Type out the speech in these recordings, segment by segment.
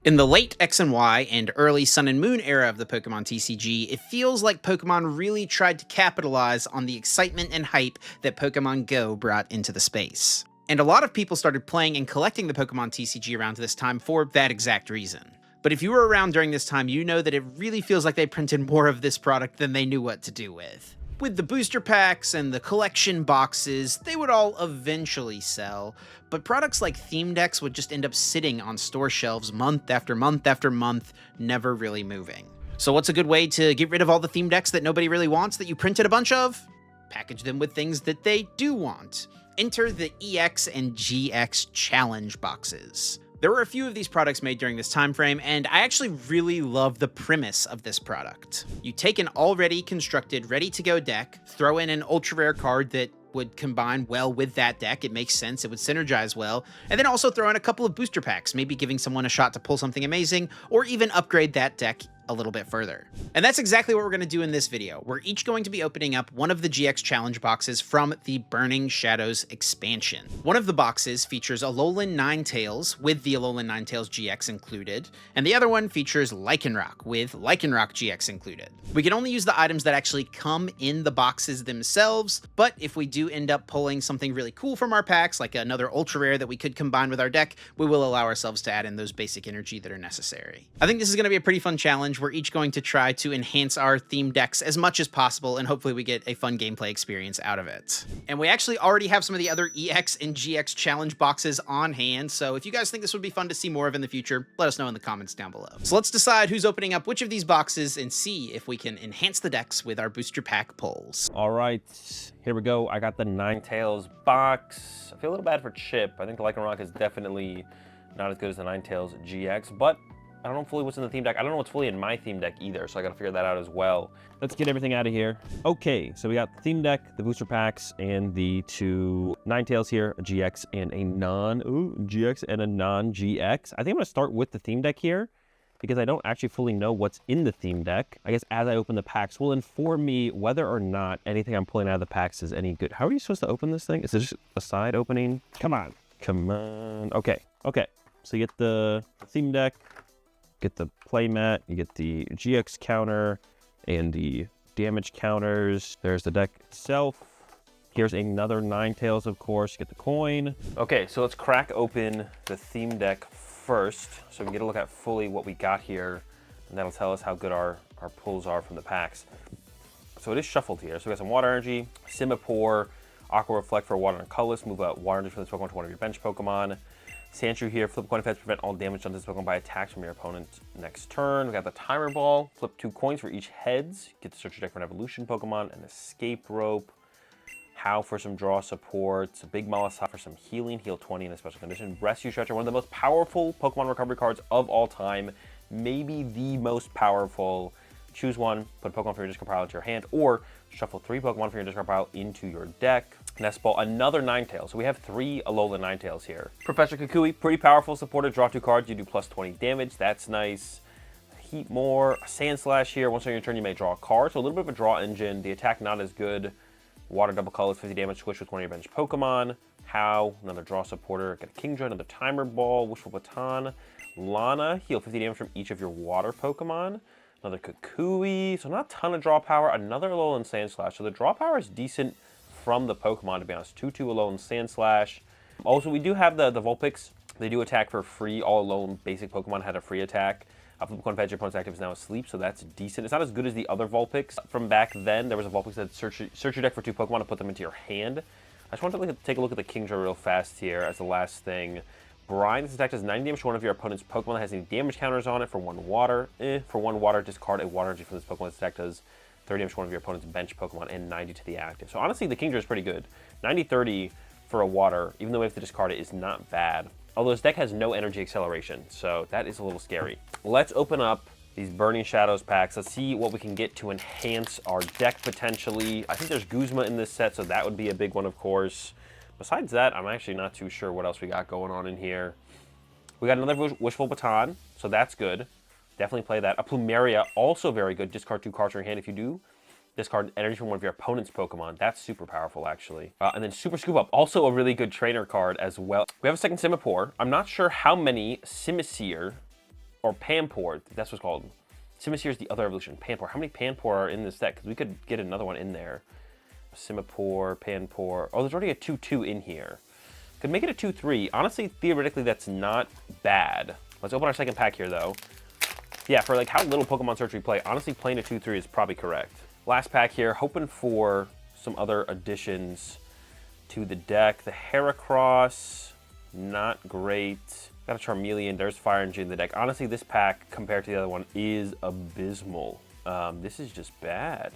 In the late X and Y and early Sun and Moon era of the Pokemon TCG, it feels like Pokemon really tried to capitalize on the excitement and hype that Pokemon Go brought into the space. And a lot of people started playing and collecting the Pokemon TCG around this time for that exact reason. But if you were around during this time, you know that it really feels like they printed more of this product than they knew what to do with. With the booster packs and the collection boxes, they would all eventually sell, but products like theme decks would just end up sitting on store shelves month after month after month, never really moving. So what's a good way to get rid of all the theme decks that nobody really wants that you printed a bunch of? Package them with things that they do want. Enter the EX and GX challenge boxes. There were a few of these products made during this time frame, and I actually really love the premise of this product. You take an already constructed, ready-to-go deck, throw in an ultra-rare card that would combine well with that deck, it makes sense, it would synergize well, and then also throw in a couple of booster packs, maybe giving someone a shot to pull something amazing, or even upgrade that deck a little bit further. And that's exactly what we're going to do in this video. We're each going to be opening up one of the GX challenge boxes from the Burning Shadows expansion. One of the boxes features Alolan Ninetales with the Alolan Ninetales GX included, and the other one features Lycanroc with Lycanroc GX included. We can only use the items that actually come in the boxes themselves, but if we do end up pulling something really cool from our packs, like another ultra rare that we could combine with our deck, we will allow ourselves to add in those basic energy that are necessary. I think this is going to be a pretty fun challenge. We're each going to try to enhance our theme decks as much as possible, and hopefully we get a fun gameplay experience out of it. And we actually already have some of the other EX and GX challenge boxes on hand, so if you guys think this would be fun to see more of in the future, let us know in the comments down below. So let's decide who's opening up which of these boxes and see if we can enhance the decks with our booster pack pulls. All right, here we go. I got the Ninetales box. I feel a little bad for Chip. I think the Lycanroc is definitely not as good as the Ninetales GX, but I don't know fully what's in the theme deck. I don't know what's fully in my theme deck either, so I gotta figure that out as well. Let's get everything out of here. Okay, so we got the theme deck, the booster packs, and the two Ninetales here, a GX and a GX and a non-GX. I think I'm gonna start with the theme deck here, because I don't actually fully know what's in the theme deck. I guess as I open the packs will inform me whether or not anything I'm pulling out of the packs is any good. How are you supposed to open this thing? Is it just a side opening? Come on. Come on. Okay. So you get the theme deck, get the playmat, you get the GX counter and the damage counters. There's the deck itself. Here's another Ninetales, of course. You get the coin. Okay, so let's crack open the theme deck first so we can get a look at fully what we got here, and that'll tell us how good our pulls are from the packs. So it is shuffled here. So we got some Water Energy, Simipour, Aqua Reflect for Water and Colorless, move out Water Energy from this Pokemon to one of your bench Pokemon. Sandshrew here, flip coin effects, prevent all damage done to this Pokemon by attacks from your opponent next turn. We got the Timer Ball, flip 2 coins for each heads, get to search your deck for an evolution Pokemon, an Escape Rope, How for some draw support, a Big Mollisop for some healing, heal 20 in a special condition. Rescue Stretcher, one of the most powerful Pokemon recovery cards of all time, maybe the most powerful. Choose one, put a Pokemon from your discard pile into your hand, or shuffle 3 Pokemon from your discard pile into your deck. Nest Ball, another Ninetales. So we have 3 Alolan Ninetales here. Professor Kukui, pretty powerful supporter. Draw 2 cards, you do plus 20 damage. That's nice. Heatmore, Sand Slash here. Once on your turn, you may draw a card. So a little bit of a draw engine. The attack not as good. Water Double Colors, 50 damage. Squish with one of your bench Pokemon. How, another draw supporter. Get a Kingdra, another Timer Ball. Wishful Baton. Lana, heal 50 damage from each of your water Pokemon. Another Kukui. So not a ton of draw power. Another Alolan Sand Slash. So the draw power is decent from the Pokemon, to be honest. 2/2 Alolan Sand Slash. Also, we do have the Vulpix. They do attack for free. All Alolan basic Pokemon had a free attack. Flip coin, your opponent's active is now asleep, so that's decent. It's not as good as the other Vulpix. From back then, there was a Vulpix that search your deck for 2 Pokemon and put them into your hand. I just want to take a look at the Kingdra real fast here as the last thing. Brine, this attack does 90 damage to one of your opponent's Pokemon that has any damage counters on it for 1 water. For 1 water, discard a Water Energy from this Pokemon. This attack does 30 damage to one of your opponent's bench Pokemon and 90 to the active. So honestly, the Kingdra is pretty good. 90-30 for a water, even though we have to discard it, is not bad. Although this deck has no energy acceleration, so that is a little scary. Let's open up these Burning Shadows packs. Let's see what we can get to enhance our deck potentially. I think there's Guzma in this set, so that would be a big one, of course. Besides that, I'm actually not too sure what else we got going on in here. We got another Wishful Baton, so that's good. Definitely play that. A Plumeria, also very good. Discard 2 cards from your hand. If you do, discard energy from one of your opponent's Pokemon. That's super powerful, actually. And then Super Scoop Up, also a really good trainer card as well. We have a second Simipour. I'm not sure how many Simisear or Pampor. That's what's called. Simisear is the other evolution. Pampor. How many Pampor are in this deck? Because we could get another one in there. Simipour, Pampor. Oh, there's already a 2-2 in here. Could make it a 2-3. Honestly, theoretically, that's not bad. Let's open our second pack here, though. Yeah, for like how little Pokemon Search we play, honestly, playing a 2-3 is probably correct. Last pack here, hoping for some other additions to the deck. The Heracross, not great. Got a Charmeleon, there's Fire Energy in the deck. Honestly, this pack, compared to the other one, is abysmal. This is just bad.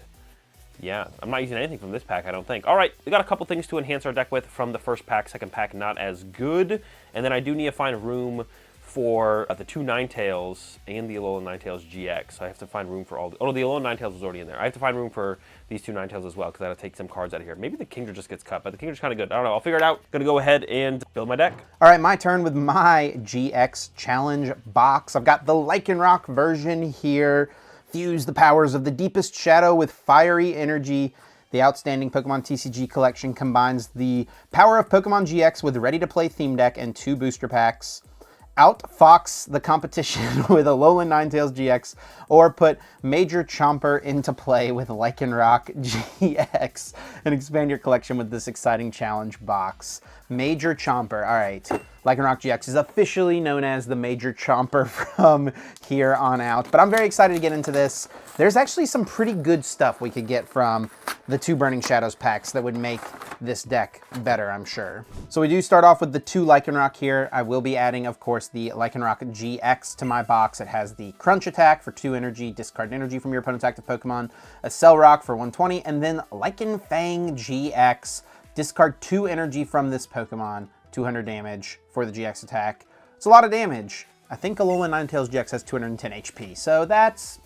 Yeah, I'm not using anything from this pack, I don't think. All right, we got a couple things to enhance our deck with from the first pack. Second pack, not as good. And then I do need to find room for the 2 Ninetales and the Alolan Ninetales GX. So I have to find room for all the... Oh, no, the Alolan Ninetales was already in there. I have to find room for these 2 Ninetales as well, because I got to take some cards out of here. Maybe the Kingdra just gets cut, but the Kingdra's kind of good. I don't know. I'll figure it out. Going to go ahead and build my deck. All right, my turn with my GX Challenge box. I've got the Lycanroc version here. Fuse the powers of the Deepest Shadow with Fiery Energy. The outstanding Pokemon TCG collection combines the power of Pokemon GX with ready-to-play theme deck and 2 booster packs. Outfox the competition with Alolan Ninetales GX, or put Major Chomper into play with Lycanroc GX and expand your collection with this exciting challenge box. Major Chomper. All right, Lycanroc GX is officially known as the Major Chomper from here on out, but I'm very excited to get into this. There's actually some pretty good stuff we could get from the 2 Burning Shadows packs that would make this deck better, I'm sure. So we do start off with the 2 Lycanroc here. I will be adding, of course, the Lycanroc GX to my box. It has the Crunch attack for 2 energy, discard energy from your opponent's active Pokemon, a Cell Rock for 120, and then Lycanfang GX. Discard 2 energy from this Pokemon, 200 damage for the GX attack. It's a lot of damage. I think Alolan Ninetales GX has 210 HP, so that's...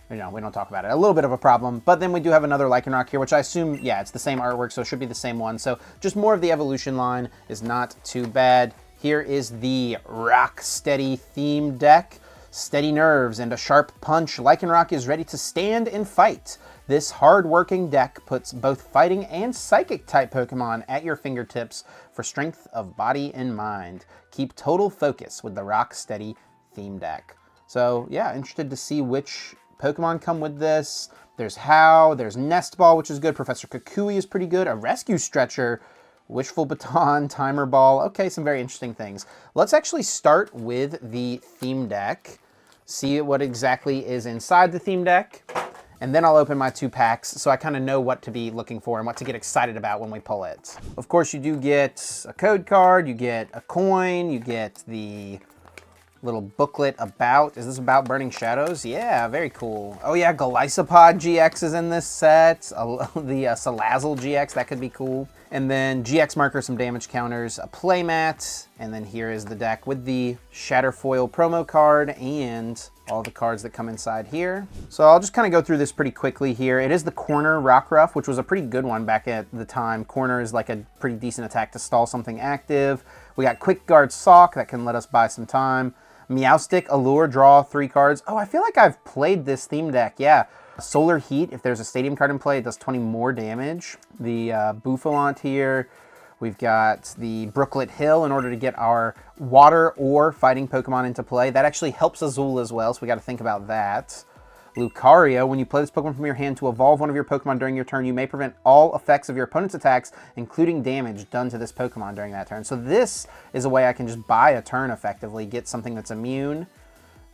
You know, we don't talk about it. A little bit of a problem, but then we do have another Lycanroc here, which I assume, yeah, it's the same artwork, so it should be the same one. So just more of the evolution line is not too bad. Here is the Rock Steady theme deck. Steady nerves and a sharp punch, Lycanroc is ready to stand and fight. This hard-working deck puts both fighting and psychic-type Pokemon at your fingertips for strength of body and mind. Keep total focus with the Rock Steady theme deck. So, yeah, interested to see which Pokemon come with this. There's How, there's Nest Ball, which is good. Professor Kukui is pretty good. A Rescue Stretcher, Wishful Baton, Timer Ball. Okay, some very interesting things. Let's actually start with the theme deck, see what exactly is inside the theme deck, and then I'll open my 2 packs so I kind of know what to be looking for and what to get excited about when we pull it. Of course, you do get a code card, you get a coin, you get the little booklet about, is this about Burning Shadows? Yeah, very cool. Oh yeah, Golisopod GX is in this set. The Salazzle GX, that could be cool. And then GX marker, some damage counters, a playmat, and then here is the deck with the Shatterfoil promo card and all the cards that come inside here. So I'll just kind of go through this pretty quickly here. It is the Corner Rockruff, which was a pretty good one back at the time. Corner is like a pretty decent attack to stall something active. We got Quick Guard Sock that can let us buy some time. Meowstic, Allure, draw 3 cards. Oh, I feel like I've played this theme deck, yeah. Solar Heat, if there's a stadium card in play, it does 20 more damage. The Buffalant here. We've got the Brooklet Hill in order to get our water or fighting Pokemon into play. That actually helps Azul as well, so we got to think about that. Lucario, when you play this Pokemon from your hand to evolve one of your Pokemon during your turn, you may prevent all effects of your opponent's attacks, including damage done to this Pokemon during that turn. So this is a way I can just buy a turn effectively, get something that's immune.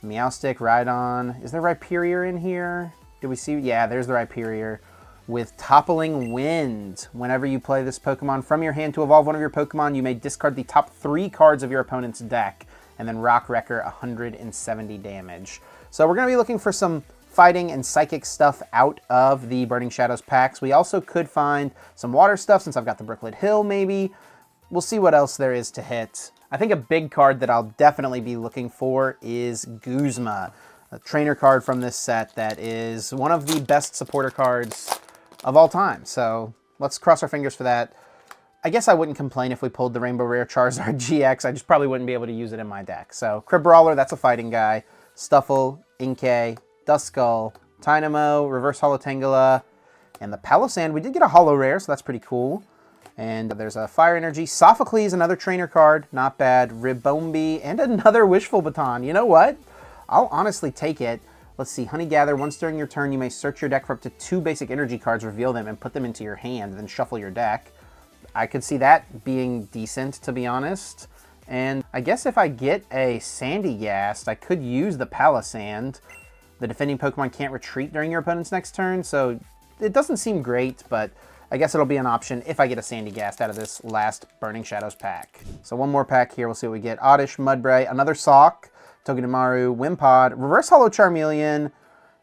Meowstic, Rhydon. Is there Rhyperior in here? Did we see? Yeah, there's the Rhyperior. With Toppling Wind, whenever you play this Pokemon from your hand to evolve one of your Pokemon, you may discard the top 3 cards of your opponent's deck, and then Rock Wrecker 170 damage. So we're going to be looking for some fighting and psychic stuff out of the Burning Shadows packs. We also could find some water stuff since I've got the Brooklet Hill maybe. We'll see what else there is to hit. I think a big card that I'll definitely be looking for is Guzma, a trainer card from this set that is one of the best supporter cards of all time. So let's cross our fingers for that. I guess I wouldn't complain if we pulled the Rainbow Rare Charizard GX. I just probably wouldn't be able to use it in my deck. So Crabrawler, that's a fighting guy. Stuffle, Inkay, Duskull, Tynamo, Reverse Holo Tangela, and the Palossand. We did get a Holo Rare, so that's pretty cool. And there's a Fire Energy. Sophocles, another trainer card, not bad. Ribombi, and another Wishful Baton. You know what? I'll honestly take it. Let's see, Honey Gather. Once during your turn, you may search your deck for up to 2 basic energy cards, reveal them, and put them into your hand, then shuffle your deck. I could see that being decent, to be honest. And I guess if I get a Sandygast, I could use the Palisand. The defending Pokemon can't retreat during your opponent's next turn, so it doesn't seem great, but I guess it'll be an option if I get a Sandygast out of this last Burning Shadows pack. So one more pack here, we'll see what we get. Oddish, Mudbray, another Sock, Togedemaru, Wimpod, Reverse Hollow Charmeleon,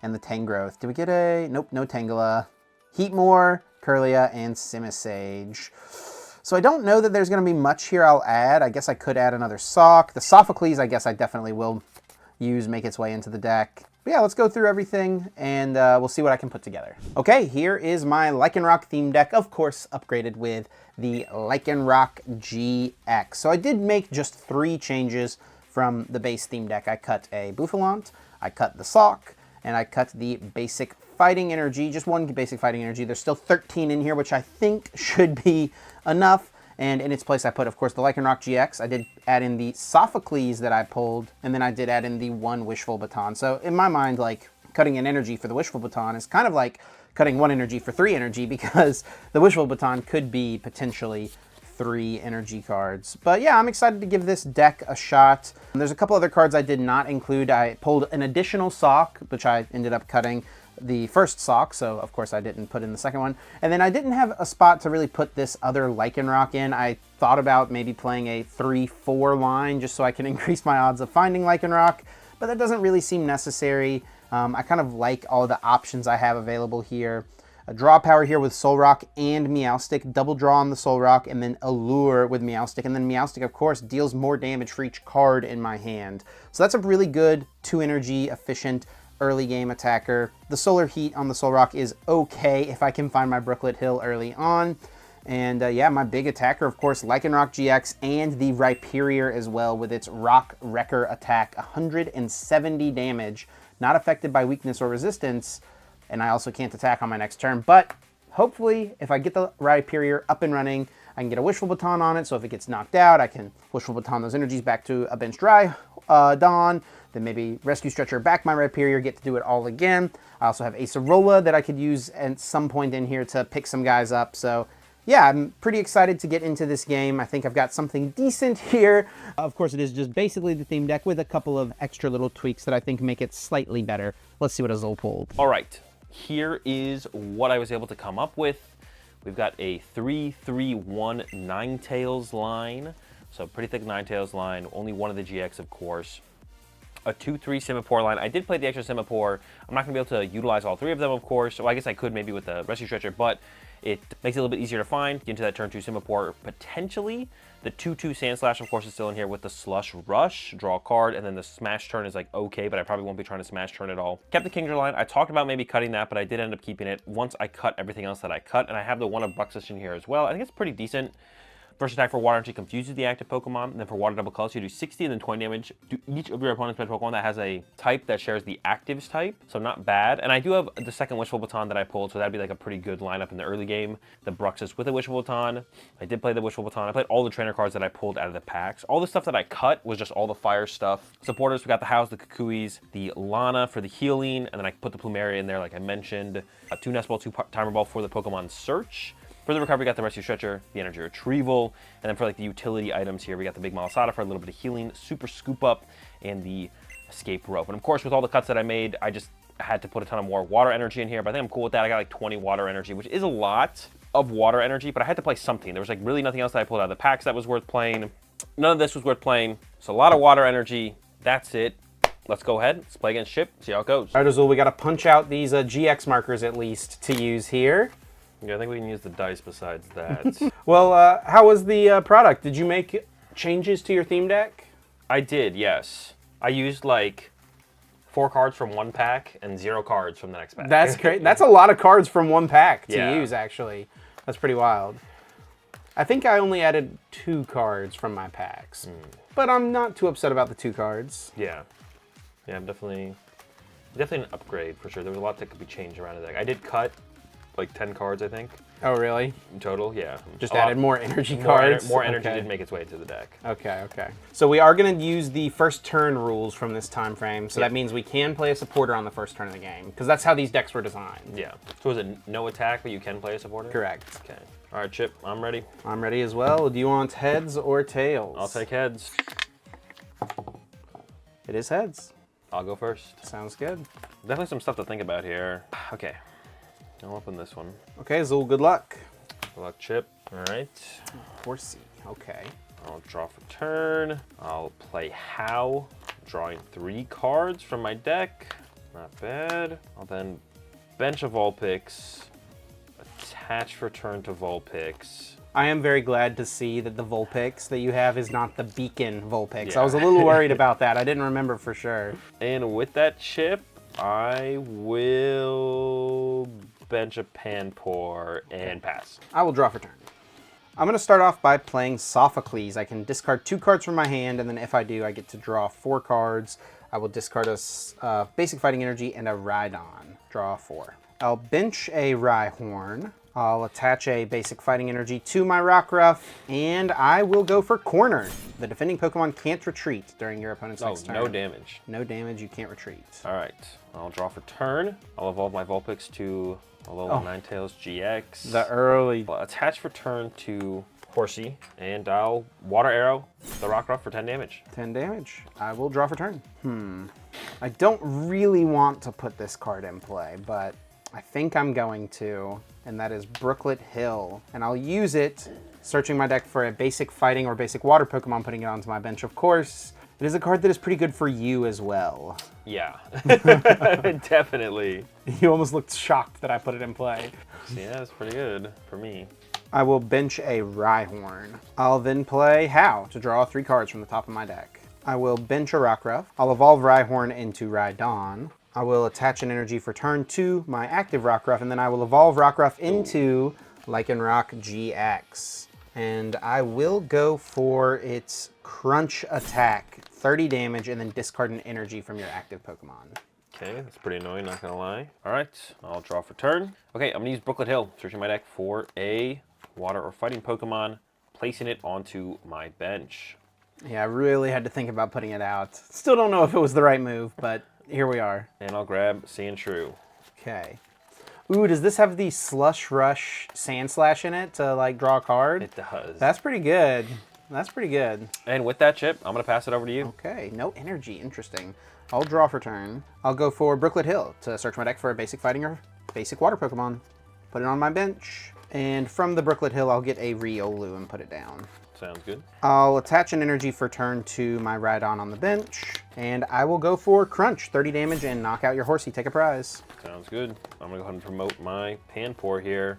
and the Tangrowth. Did we get a... Nope, no Tangela. Heatmore, Kirlia, and Simisage. So I don't know that there's going to be much here I'll add. I guess I could add another Sock. The Sophocles, I guess I definitely will use, make its way into the deck. But yeah, let's go through everything, and we'll see what I can put together. Okay, here is my Lycanroc theme deck, of course upgraded with the Lycanroc GX. So I did make just 3 changes from the base theme deck. I cut a Bouffalante, I cut the Sock, and I cut the basic Fighting Energy, just 1 basic Fighting Energy. There's still 13 in here, which I think should be enough. And in its place, I put, of course, the Lycanroc GX. I did add in the Sophocles that I pulled, and then I did add in the 1 Wishful Baton. So in my mind, like, cutting an energy for the Wishful Baton is kind of like cutting 1 energy for 3 energy, because the Wishful Baton could be potentially 3 energy cards. But yeah, I'm excited to give this deck a shot. And there's a couple other cards I did not include. I pulled an additional Sock, which I ended up cutting the first Sock, so of course I didn't put in the second one. And then I didn't have a spot to really put this other Lycanroc in. I thought about maybe playing a 3-4 line just so I can increase my odds of finding Lycanroc, but that doesn't really seem necessary. I kind of like all the options I have available here. A draw power here with Solrock and Meowstic, double draw on the Solrock, and then Allure with Meowstic. And then Meowstic, of course, deals more damage for each card in my hand. So that's a really good 2 energy efficient early game attacker. The Solar Heat on the Solrock is okay if I can find my Brooklet Hill early on. And yeah, my big attacker, of course, Lycanroc GX and the Rhyperior as well with its Rock Wrecker attack, 170 damage, not affected by weakness or resistance. And I also can't attack on my next turn, but hopefully if I get the Rhyperior up and running, I can get a Wishful Baton on it, so if it gets knocked out, I can Wishful Baton those energies back to a Bench Dry Dawn, then maybe Rescue Stretcher back my Rhyperior, get to do it all again. I also have Acerola that I could use at some point in here to pick some guys up, so yeah, I'm pretty excited to get into this game. I think I've got something decent here. Of course, it is just basically the theme deck with a couple of extra little tweaks that I think make it slightly better. Let's see what Azul pulled. All right, here is what I was able to come up with. We've got a 3-3-1 Ninetales line. So pretty thick Ninetales line, only 1 of the GX, of course. A 2-3 Simipour line. I did play the extra Simipour. I'm not going to be able to utilize all 3 of them, of course. So I guess I could maybe with the Rescue Stretcher, but it makes it a little bit easier to find. Get into that turn 2 Simipour. Potentially, the 2-2 Sandslash, of course, is still in here with the Slush Rush. Draw a card, and then the Smash turn is like okay, but I probably won't be trying to Smash turn at all. Kept the Kingdra line. I talked about maybe cutting that, but I did end up keeping it once I cut everything else that I cut. And I have the 1 of Bruxus in here as well. I think it's pretty decent. First attack for Water Energy confuses the active Pokemon, and then for Water Double Colors, you do 60 and then 20 damage to each of your opponent's Pokemon that has a type that shares the actives type, so not bad. And I do have the second Wishful Baton that I pulled, so that'd be like a pretty good lineup in the early game. The Bruxus with a Wishful Baton. I did play the Wishful Baton. I played all the trainer cards that I pulled out of the packs. All the stuff that I cut was just all the fire stuff. Supporters, we got the House, the Kukuis, the Lana for the healing, and then I put the Plumeria in there like I mentioned. 2 Nest Ball, 2 Timer Ball for the Pokemon Search. For the recovery, we got the Rescue Stretcher, the Energy Retrieval, and then for like the utility items here, we got the Big Malasada for a little bit of healing, Super Scoop Up, and the Escape Rope. And of course, with all the cuts that I made, I just had to put a ton of more water energy in here, but I think I'm cool with that. I got like 20 water energy, which is a lot of water energy, but I had to play something. There was like really nothing else that I pulled out of the packs that was worth playing. None of this was worth playing. So a lot of water energy. That's it. Let's go ahead. Let's play against Chip, see how it goes. All right, Azul, we got to punch out these GX markers at least to use here. Yeah, I think we can use the dice besides that. Well, how was the product? Did you make changes to your theme deck? I did, yes. I used like 4 cards from 1 pack and 0 cards from the next pack. That's great. That's a lot of cards from 1 pack to Yeah. use, actually. That's pretty wild. I think I only added 2 cards from my packs, but I'm not too upset about the 2 cards. Yeah. Yeah, I'm definitely an upgrade for sure. There was a lot that could be changed around the deck. I did cut like 10 cards, I think, Oh, really? in total. Yeah. Just A lot- added more energy cards? More energy Okay. did make its way to the deck. Okay, okay. So we are going to use the first turn rules from this time frame, so Yeah. that means we can play a supporter on the first turn of the game, because that's how these decks were designed. Yeah. So is it no attack, but you can play a supporter? Correct. Okay. All right, Chip, I'm ready. I'm ready as well. Do you want heads or tails? I'll take heads. It is heads. I'll go first. Sounds good. Definitely some stuff to think about here. Okay. I'll open this one. Okay, Azul, good luck. Good luck, Chip. All right. Horsey, okay. I'll draw for turn. I'll play How, drawing 3 cards from my deck. Not bad. I'll then bench a Vulpix, attach for turn to Vulpix. I am very glad to see that the Vulpix that you have is not the Beacon Vulpix. Yeah. I was a little worried about that. I didn't remember for sure. And with that Chip, I will bench a Panpour and pass. I will draw for turn. I'm going to start off by playing Sophocles. I can discard 2 cards from my hand, and then if I do, I get to draw 4 cards. I will discard a basic fighting energy and a Rhydon. Draw 4. I'll bench a Rhyhorn. I'll attach a basic fighting energy to my Rockruff, and I will go for Corner. The defending Pokemon can't retreat during your opponent's next turn. No damage. No damage, you can't retreat. All right, I'll draw for turn. I'll evolve my Vulpix to Alola Ninetales GX. The early... I'll attach for turn to Horsey, and I'll Water Arrow the Rockruff for 10 damage. 10 damage. I will draw for turn. I don't really want to put this card in play, but I think I'm going to, and that is Brooklet Hill. And I'll use it, searching my deck for a basic fighting or basic water Pokemon, putting it onto my bench, of course. It is a card that is pretty good for you as well. Yeah, definitely. You almost looked shocked that I put it in play. Yeah, it's pretty good for me. I will bench a Rhyhorn. I'll then play How to draw 3 cards from the top of my deck. I will bench a Rockruff. I'll evolve Rhyhorn into Rhydon. I will attach an energy for turn 2, my active Rockruff, and then I will evolve Rockruff into Lycanroc GX. And I will go for its Crunch attack, 30 damage, and then discard an energy from your active Pokemon. Okay, that's pretty annoying, not gonna lie. All right, I'll draw for turn. Okay, I'm gonna use Brooklet Hill, searching my deck for a water or fighting Pokemon, placing it onto my bench. Yeah, I really had to think about putting it out. Still don't know if it was the right move, but here we are. And I'll grab Sandshrew. Okay. Ooh, does this have the Slush Rush Sand Slash in it to, like, draw a card? It does. That's pretty good. That's pretty good. And with that, Chip, I'm gonna pass it over to you. Okay, no energy. Interesting. I'll draw for turn. I'll go for Brooklet Hill to search my deck for a basic fighting or basic water Pokemon. Put it on my bench. And from the Brooklet Hill, I'll get a Riolu and put it down. Sounds good. I'll attach an energy for turn to my Rhydon on the bench. And I will go for Crunch, 30 damage, and knock out your Horsey. Take a prize. Sounds good. I'm gonna go ahead and promote my Panpour here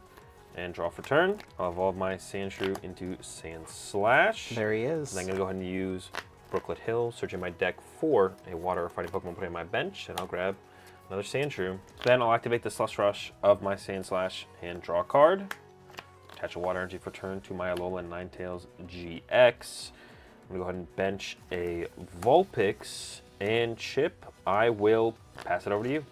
and draw for turn. I'll evolve my Sandshrew into Sandslash. There he is. And I'm gonna go ahead and use Brooklet Hill, searching my deck for a water or fighting Pokemon, putting on my bench, and I'll grab another Sandshrew. Then I'll activate the Slush Rush of my Sandslash and draw a card. Attach a water energy for turn to my Alola Ninetales GX. I'm gonna go ahead and bench a Vulpix, and Chip, I will pass it over to you.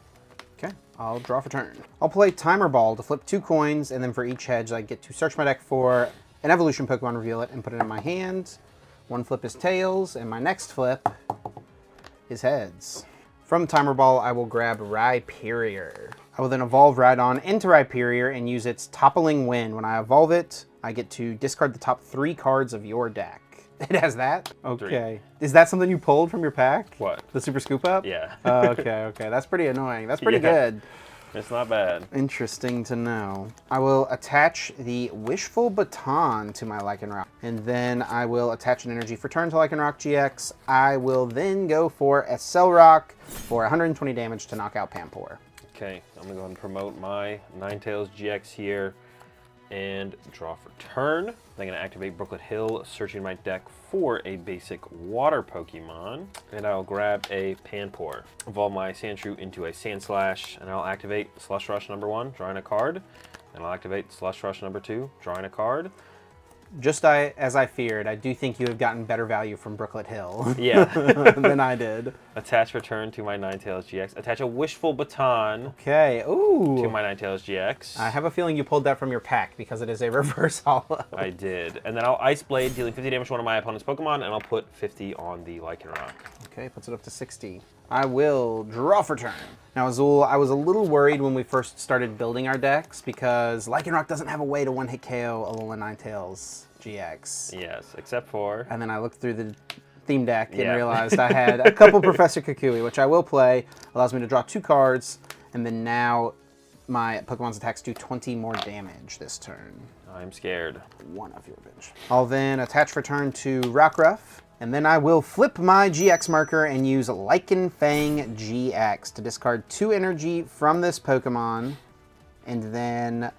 Okay, I'll draw for turn. I'll play Timer Ball to flip 2 coins, and then for each hedge, I get to search my deck for an evolution Pokemon, reveal it, and put it in my hand. One flip is tails, and my next flip is heads. From Timer Ball, I will grab Rhyperior. I will then evolve Rhydon into Rhyperior and use its Toppling Wind. When I evolve it, I get to discard the top 3 cards of your deck. It has that? Okay. 3. Is that something you pulled from your pack? What? The Super Scoop Up? Yeah. Okay. That's pretty annoying. That's pretty good. It's not bad. Interesting to know. I will attach the Wishful Baton to my Lycanroc, and then I will attach an energy for turn to Lycanroc GX. I will then go for a Accelerock for 120 damage to knock out Panpour. Okay, I'm gonna go ahead and promote my Ninetales GX here and draw for turn. Then I'm gonna activate Brooklet Hill, searching my deck for a basic water Pokemon, and I'll grab a Panpour. Evolve my Sandshrew into a Sandslash, and I'll activate Slush Rush number 1, drawing a card, and I'll activate Slush Rush number 2, drawing a card. Just as I feared, I do think you have gotten better value from Brooklet Hill Yeah. than I did. Attach return to my Ninetales GX. Attach a Wishful Baton Okay, ooh. to my Ninetales GX. I have a feeling you pulled that from your pack because it is a reverse holo. I did. And then I'll Ice Blade, dealing 50 damage to one of my opponent's Pokemon, and I'll put 50 on the Lycanroc. Okay, puts it up to 60. I will draw for turn. Now, Azul, I was a little worried when we first started building our decks because Lycanroc doesn't have a way to one-hit KO Alolan Ninetales GX. Yes, except for... And then I looked through the theme deck and Yeah. realized I had a couple Professor Kukui, which I will play. Allows me to draw 2 cards, and then now my Pokemon's attacks do 20 more damage this turn. I'm scared. One of your bench. I'll then attach return to Rockruff, and then I will flip my GX marker and use Lycanfang GX to discard 2 energy from this Pokemon, and then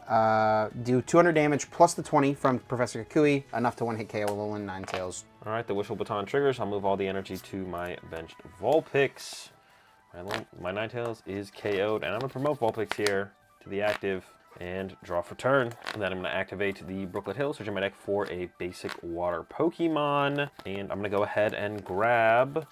do 200 damage plus the 20 from Professor Kukui, enough to one-hit KO Alolan Ninetales. All right, the Wishful Baton triggers. I'll move all the energy to my benched Vulpix. My Ninetales is KO'd, and I'm going to promote Vulpix here to the active and draw for turn. And then I'm going to activate the Brooklet Hill, searching my deck for a basic water Pokemon. And I'm going to go ahead and grab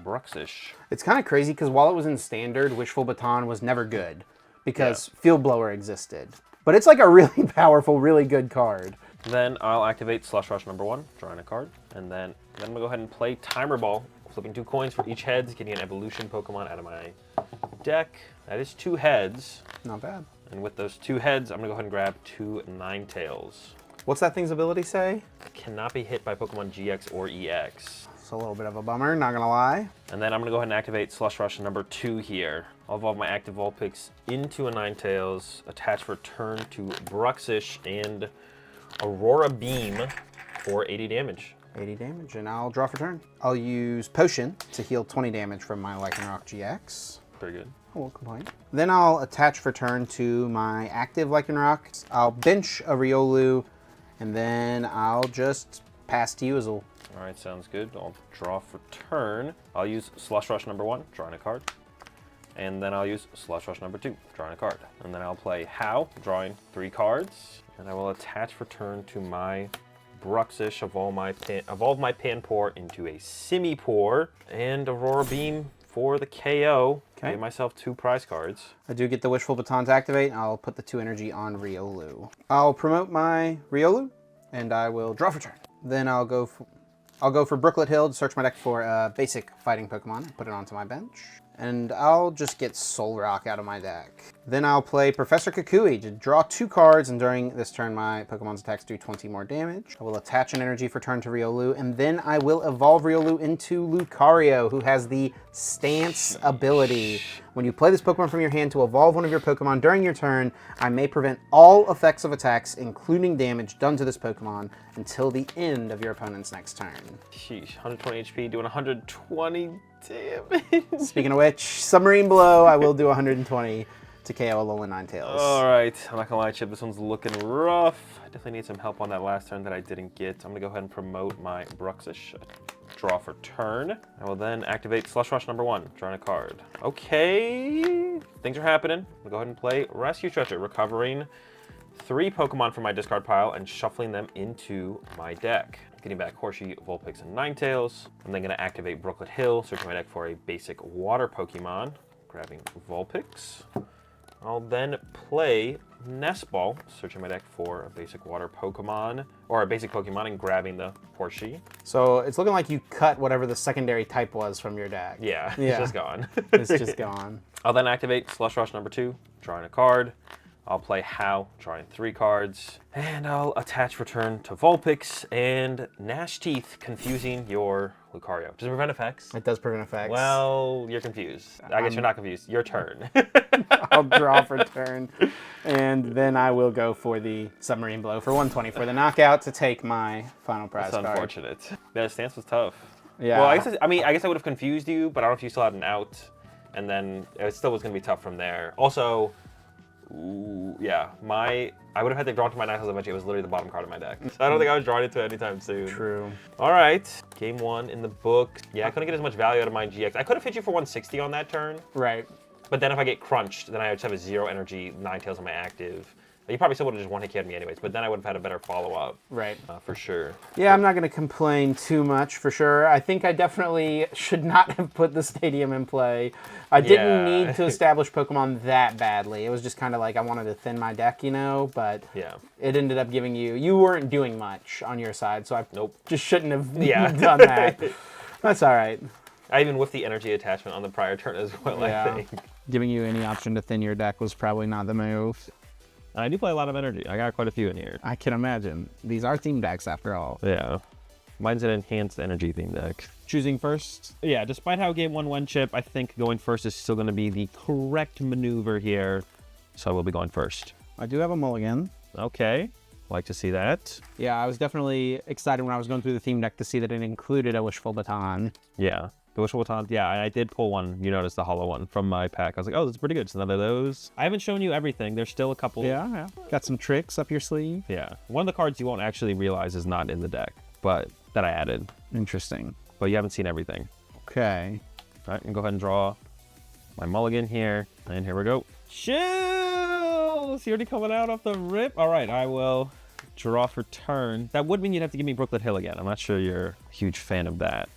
Bruxish. It's kind of crazy because while it was in Standard, Wishful Baton was never good because Field Blower existed. But it's like a really powerful, really good card. Then I'll activate Slush Rush #1, drawing a card. And then I'm going to go ahead and play Timer Ball, flipping 2 coins for each heads, getting an evolution Pokemon out of my deck. That is 2 heads. Not bad. And with those 2 heads, I'm going to go ahead and grab 2 Ninetales. What's that thing's ability say? Cannot be hit by Pokemon GX or EX. It's a little bit of a bummer, not gonna lie. And then I'm going to go ahead and activate Slush Rush #2 here. I'll evolve my active Vulpix into a Ninetales, attach for turn to Bruxish and Aurora Beam for 80 damage. 80 damage, and I'll draw for turn. I'll use Potion to heal 20 damage from my Lycanroc GX. Pretty good. I won't complain. Then I'll attach for turn to my active Lycanroc. I'll bench a Riolu, and then I'll just pass to you, Azul. All right, sounds good. I'll draw for turn. I'll use Slush Rush #1, drawing a card. And then I'll use Slush Rush #2, drawing a card. And then I'll play How, drawing 3 cards. And I will attach for turn to my Bruxish, evolve my Panpour into a Simipour, and Aurora Beam for the KO. Okay. Give myself 2 prize cards. I do get the Wishful Baton to activate. I'll put the 2 energy on Riolu. I'll promote my Riolu, and I will draw for turn. Then I'll go for Brooklet Hill to search my deck for a basic fighting Pokemon and put it onto my bench. And I'll just get Soul Rock out of my deck. Then I'll play Professor Kukui to draw 2 cards, and during this turn my Pokemon's attacks do 20 more damage. I will attach an energy for turn to Riolu, and then I will evolve Riolu into Lucario, who has the Stance ability. When you play this Pokemon from your hand to evolve one of your Pokemon during your turn, I may prevent all effects of attacks, including damage done to this Pokemon, until the end of your opponent's next turn. Sheesh, 120 HP, doing 120 damage. Speaking of which, Submarine Blow, I will do 120 to KO Alolan Ninetales. All right, I'm not gonna lie, Chip, this one's looking rough. I definitely need some help on that last turn that I didn't get. I'm gonna go ahead and promote my Bruxish. Draw for turn. I will then activate Slush Rush #1, drawing a card. Okay, things are happening. I'm gonna go ahead and play Rescue Stretcher, recovering 3 Pokemon from my discard pile and shuffling them into my deck. Getting back Horsey, Vulpix, and Ninetales. I'm then gonna activate Brooklet Hill, searching my deck for a basic water Pokemon, grabbing Vulpix. I'll then play Nest Ball, searching my deck for a basic water Pokemon, or a basic Pokemon, and grabbing the Horsey. So it's looking like you cut whatever the secondary type was from your deck. Yeah, it's just gone. It's just gone. I'll then activate Slush Rush #2, drawing a card. I'll play How, drawing 3 cards. And I'll attach return to Vulpix and Gnash Teeth, confusing your Lucario. Does it prevent effects? It does prevent effects. Well, you're confused. I guess you're not confused. Your turn. I'll draw for turn, and then I will go for the Submarine Blow for 120 for the knockout to take my final prize That's card. unfortunate. That stance was tough. Yeah. Well, I guess I would have confused you, but I don't know if you still had an out, and then it still was going to be tough from there. Also, ooh, yeah, I would have had to draw to my Ninetales eventually. It was literally the bottom card of my deck. So I don't think I was drawing it to anytime soon. True. All right, game 1 in the book. Yeah, I couldn't get as much value out of my GX. I could have hit you for 160 on that turn. Right. But then if I get crunched, then I just have a 0 energy Ninetales on my active, You probably still would have just one-hit KO'd me anyways, but then I would have had a better follow-up. Right. For sure. Yeah, I'm not going to complain too much for sure. I think I definitely should not have put the stadium in play. I didn't need to establish Pokemon that badly. It was just kind of like I wanted to thin my deck, you know, but it ended up giving you weren't doing much on your side, so I just shouldn't have done that. That's all right. I even whiffed the energy attachment on the prior turn as well, I think. Giving you any option to thin your deck was probably not the move. I do play a lot of energy. I got quite a few in here. I can imagine. These are theme decks after all. Yeah. Mine's an enhanced energy theme deck. Choosing first? Yeah, despite how game 1 went, Chip, I think going first is still going to be the correct maneuver here. So I will be going first. I do have a mulligan. Okay. Like to see that. Yeah, I was definitely excited when I was going through the theme deck to see that it included a Wishful Baton. Yeah. The Wishful Baton, yeah, I did pull one. You noticed the hollow one from my pack. I was like, oh, this is pretty good. It's another of those. I haven't shown you everything. There's still a couple. Yeah. Got some tricks up your sleeve. Yeah. One of the cards you won't actually realize is not in the deck, but that I added. Interesting. But you haven't seen everything. Okay. All right, I'm gonna go ahead and draw my mulligan here. And here we go. Chills! You're already coming out off the rip. All right, I will draw for turn. That would mean you'd have to give me Brooklet Hill again. I'm not sure you're a huge fan of that.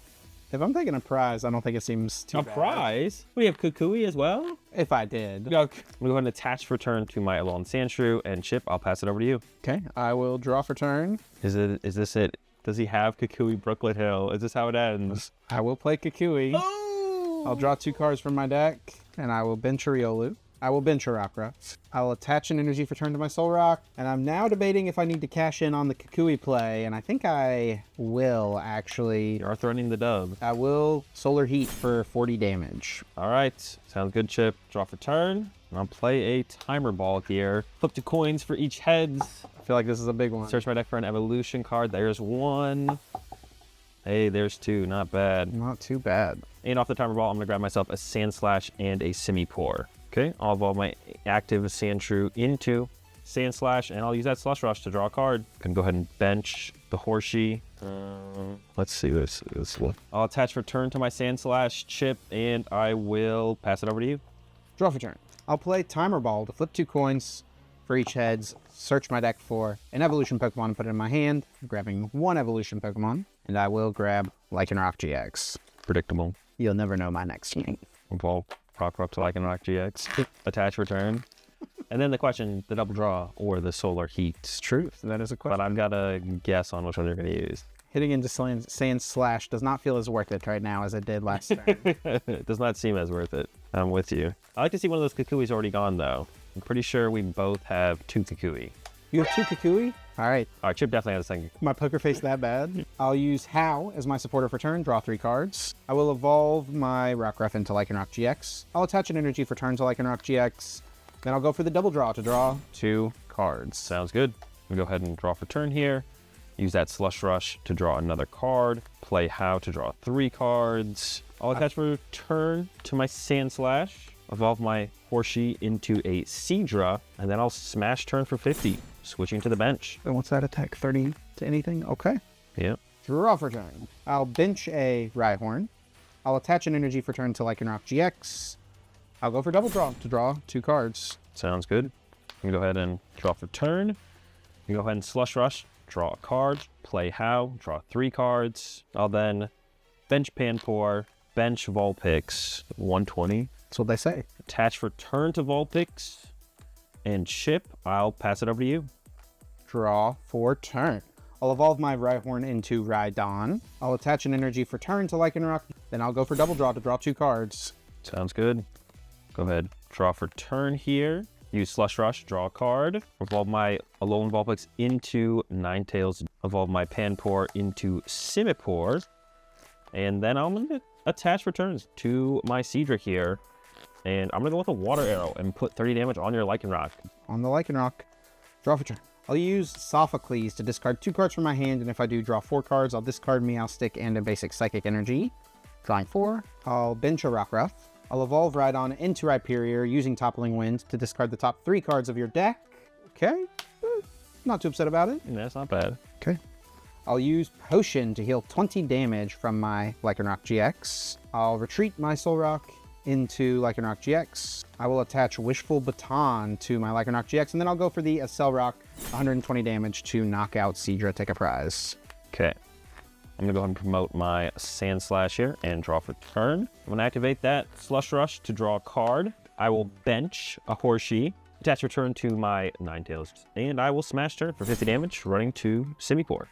If I'm taking a prize, I don't think it seems too bad. A prize? We have Kukui as well? If I did. Okay. I'm going to go ahead and attach for turn to my Alolan Sandshrew, and Chip, I'll pass it over to you. Okay, I will draw for turn. Is this it? Does he have Kukui Brooklet Hill? Is this how it ends? I will play Kukui. Oh! I'll draw 2 cards from my deck, and I will bench a Riolu. I will bench a Rockruff. I will attach an energy for turn to my Soul Rock, and I'm now debating if I need to cash in on the Kukui play, and I think I will, actually. You are threatening the dub. I will Solar Heat for 40 damage. All right. Sounds good, Chip. Draw for turn. And I'll play a Timer Ball here. Flip 2 coins for each heads. I feel like this is a big one. Search my deck for an evolution card. There's 1. Hey, there's 2. Not bad. Not too bad. And off the Timer Ball, I'm going to grab myself a Sandslash and a Simipour. Okay, I'll evolve my active Sandshrew into Sandslash, and I'll use that Slush Rush to draw a card. Can go ahead and bench the Horsey. Let's see this one. I'll attach for turn to my Sandslash, Chip, and I will pass it over to you. Draw for turn. I'll play Timer Ball to flip 2 coins for each heads, search my deck for an evolution Pokemon and put it in my hand, grabbing 1 evolution Pokemon, and I will grab Lycanroc GX. Predictable. You'll never know my next name. Evolve Rockruff to Lycanroc GX. Attach return. And then the question, the double draw or the Solar Heat. It's true. That is a question. But I've got to guess on which one you're going to use. Hitting into Sandslash does not feel as worth it right now as it did last turn. It does not seem as worth it. I'm with you. I like to see one of those Kukui's already gone, though. I'm pretty sure we both have 2 Kukui. You have 2 Kukui? All right. All right, Chip definitely has a second. My poker face that bad. I'll use How as my supporter for turn, draw 3 cards. I will evolve my Rockruff into Lycanroc GX. I'll attach an energy for turn to Lycanroc GX. Then I'll go for the double draw to draw 2 cards. Sounds good. We'll go ahead and draw for turn here. Use that Slush Rush to draw another card. Play How to draw 3 cards. I'll attach for turn to my Sandslash. Evolve my Horsey into a Seadra. And then I'll smash turn for 50. Switching to the bench. And what's that attack? 30 to anything? Okay. Yep. Draw for turn. I'll bench a Rhyhorn. I'll attach an energy for turn to Lycanroc GX. I'll go for double draw to draw 2 cards. Sounds good. You can go ahead and draw for turn. You can go ahead and Slush Rush, draw a card, play How, draw 3 cards. I'll then bench Panpour, bench Vulpix, 120. That's what they say. Attach for turn to Vulpix, and Chip, I'll pass it over to you. Draw for turn. I'll evolve my Rhyhorn into Rhydon. I'll attach an energy for turn to Lycanroc. Then I'll go for double draw to draw 2 cards. Sounds good. Go ahead, draw for turn here. Use Slush Rush, draw a card. Evolve my Alolan Vulpix into Ninetales. Evolve my Panpour into Simipour. And then I'm going to attach for turns to my Seadra here. And I'm going to go with a Water Arrow and put 30 damage on your Lycanroc. On the Lycanroc, draw for turn. I'll use Sophocles to discard 2 cards from my hand, and if I do draw 4 cards, I'll discard Meowstic and a basic Psychic Energy. Drawing 4, I'll bench a Rockruff. I'll evolve Rhydon into Rhyperior using Toppling Wind to discard the top 3 cards of your deck. Okay, not too upset about it. That's not bad. Okay. I'll use Potion to heal 20 damage from my Lycanroc GX. I'll retreat my Solrock into Lycanroc GX. I will attach Wishful Baton to my Lycanroc GX, and then I'll go for the Azul, 120 damage to knock out Seadra, take a prize. Okay. I'm gonna go ahead and promote my Sand Slash here and draw for turn. I'm gonna activate that Slush Rush to draw a card. I will bench a Horsey, attach return to my Ninetales, and I will smash turn for 50 damage, running to Simipour.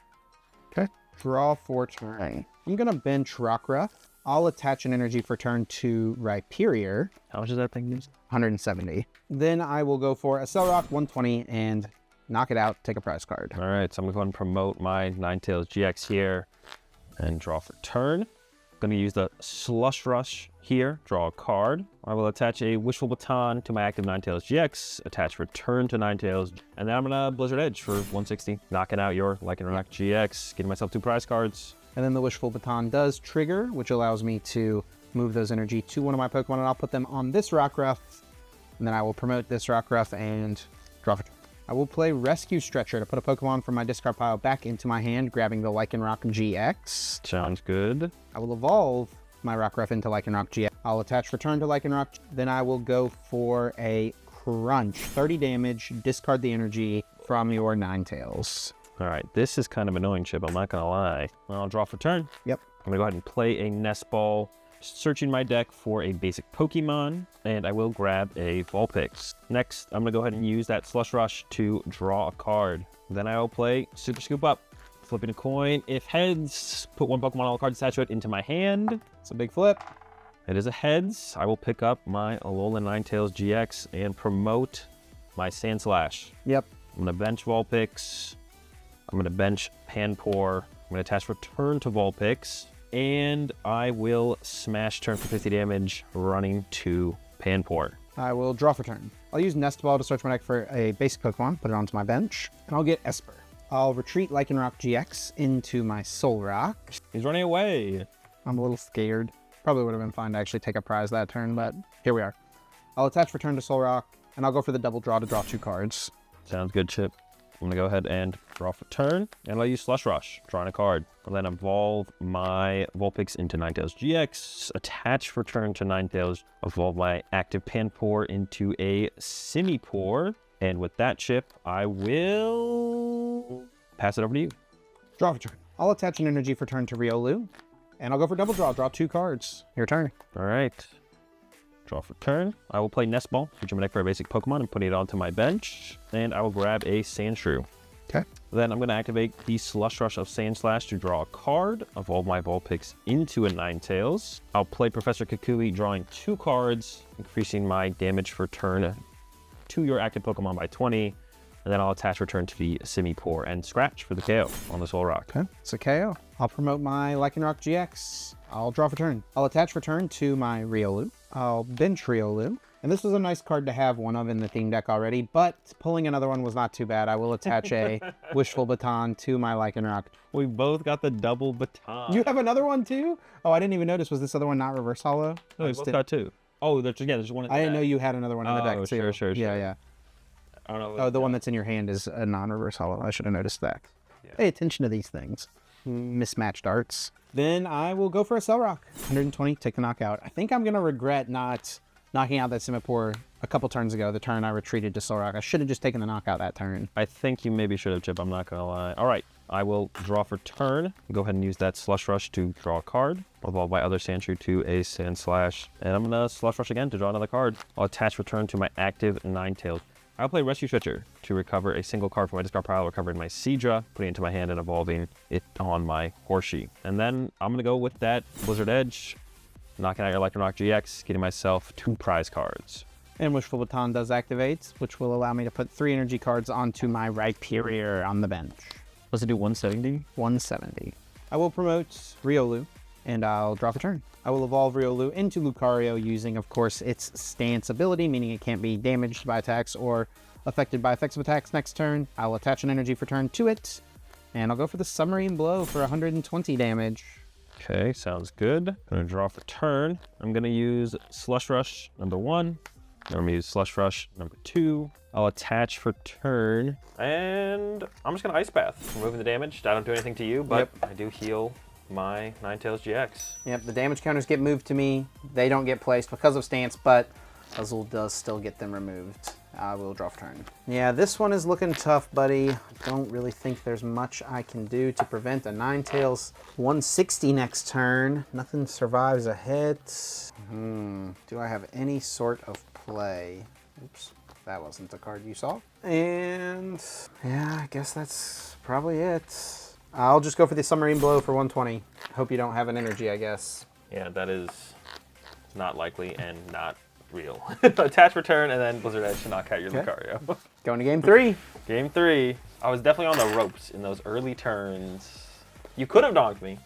Okay. Draw for turn. I'm gonna bench Rockruff. I'll attach an energy for turn to Rhyperior. How much does that thing use? 170. Then I will go for Accelerock 120 and knock it out, take a prize card. All right, so I'm gonna go ahead and promote my Ninetales GX here and draw for turn. I'm gonna use the Slush Rush here, draw a card. I will attach a Wishful Baton to my active Ninetales GX, attach return to Ninetales, and then I'm gonna Blizzard Edge for 160, knocking out your Lycanroc GX, getting myself 2 prize cards. And then the Wishful Baton does trigger, which allows me to move those energy to one of my Pokemon, and I'll put them on this Rockruff, and then I will promote this Rockruff and draw for turn. I will play Rescue Stretcher to put a Pokemon from my discard pile back into my hand, grabbing the Lycanroc GX. Sounds good. I will evolve my Rockruff into Lycanroc GX. I'll attach return to Lycanroc. Then I will go for a Crunch. 30 damage, discard the energy from your Ninetales. All right, this is kind of annoying, Chip, I'm not gonna lie. I'll draw for turn. Yep. I'm gonna go ahead and play a Nest Ball, searching my deck for a basic Pokemon, and I will grab a Vulpix. Next, I'm gonna go ahead and use that Slush Rush to draw a card. Then I will play Super Scoop Up, flipping a coin. If heads, put 1 Pokemon all cards attached to it into my hand. It's a big flip. It is a heads. I will pick up my Alolan Ninetales GX and promote my Sand Slash. Yep. I'm gonna bench Vulpix. I'm gonna bench Panpour. I'm gonna attach return to Vulpix. And I will smash turn for 50 damage, running to Panpour. I will draw for turn. I'll use Nest Ball to search my deck for a basic Pokemon, put it onto my bench, and I'll get Esper. I'll retreat Lycanroc GX into my Solrock. He's running away. I'm a little scared. Probably would have been fine to actually take a prize that turn, but here we are. I'll attach return to Solrock, and I'll go for the double draw to draw 2 cards. Sounds good, Chip. I'm gonna go ahead and draw for turn, and I'll use Slush Rush, drawing a card. I'll then evolve my Vulpix into Ninetales GX, attach for turn to Ninetales, evolve my active Panpour into a Simipour, and with that, Chip, I will pass it over to you. Draw for turn. I'll attach an energy for turn to Riolu, and I'll go for double draw 2 cards. Your turn. All right. Draw for turn. I will play Nest Ball, which I'm going to for a basic Pokemon and putting it onto my bench. And I will grab a Sandshrew. Okay. Then I'm going to activate the Slush Rush of Sand Slash to draw a card, evolve my Vulpix into a Ninetales. I'll play Professor Kukui, drawing 2 cards, increasing my damage for turn to your active Pokemon by 20. And then I'll attach return to the Simipour and scratch for the KO on the Solrock. Okay, it's a KO. I'll promote my Lycanroc GX. I'll draw for turn. I'll attach return to my Riolu. I'll bench Riolu. And this was a nice card to have one of in the theme deck already, but pulling another one was not too bad. I will attach a Wishful Baton to my Lycanroc. We both got the double baton. You have another one too? Oh, I didn't even notice. Was this other one not reverse hollow? No, we both got 2. Oh, there's one in the I didn't deck. know you had another one in the deck too. Sure. Yeah. I don't know. Oh, the one that's in your hand is a non-reverse hollow. I should have noticed that. Yeah. Pay attention to these things. Mismatched arts. Then I will go for a Solrock. 120, take the knockout. I think I'm going to regret not knocking out that Simipour a couple turns ago, the turn I retreated to Solrock. I should have just taken the knockout that turn. I think you maybe should have, Chip. I'm not going to lie. All right. I will draw for turn. Go ahead and use that Slush Rush to draw a card. I'll evolve my other Sandshrew to a Sand Slash. And I'm going to Slush Rush again to draw another card. I'll attach return to my active Ninetales. I'll play Rescue Stretcher to recover a single card from my discard pile, recovering my Seadra, putting it into my hand and evolving it on my Horsey. And then I'm going to go with that Blizzard Edge, knocking out your Lycanroc GX, getting myself 2 prize cards. And Wishful Baton does activate, which will allow me to put 3 energy cards onto my Rhyperior on the bench. Let's do 170. 170. I will promote Riolu, and I'll draw for turn. I will evolve Riolu into Lucario using, of course, its stance ability, meaning it can't be damaged by attacks or affected by effects of attacks next turn. I'll attach an energy for turn to it, and I'll go for the Submarine Blow for 120 damage. Okay, sounds good. I'm going to draw for turn. I'm going to use Slush Rush number 1. I'm going to use Slush Rush number 2. I'll attach for turn, and I'm just going to Ice Bath, removing the damage. I don't do anything to you, but I do heal my Ninetales GX. Yep, the damage counters get moved to me. They don't get placed because of stance, but Azul does still get them removed. I will draw for turn. Yeah, this one is looking tough, buddy. I don't really think there's much I can do to prevent a Ninetales 160 next turn. Nothing survives a hit. Do I have any sort of play? Oops, that wasn't the card you saw. And yeah, I guess that's probably it. I'll just go for the Submarine Blow for 120. Hope you don't have an energy, I guess. Yeah, that is not likely and not real. Attach, return, and then Blizzard Edge to knock out your Lucario. Going to game 3. Game 3. I was definitely on the ropes in those early turns. You could have donked me.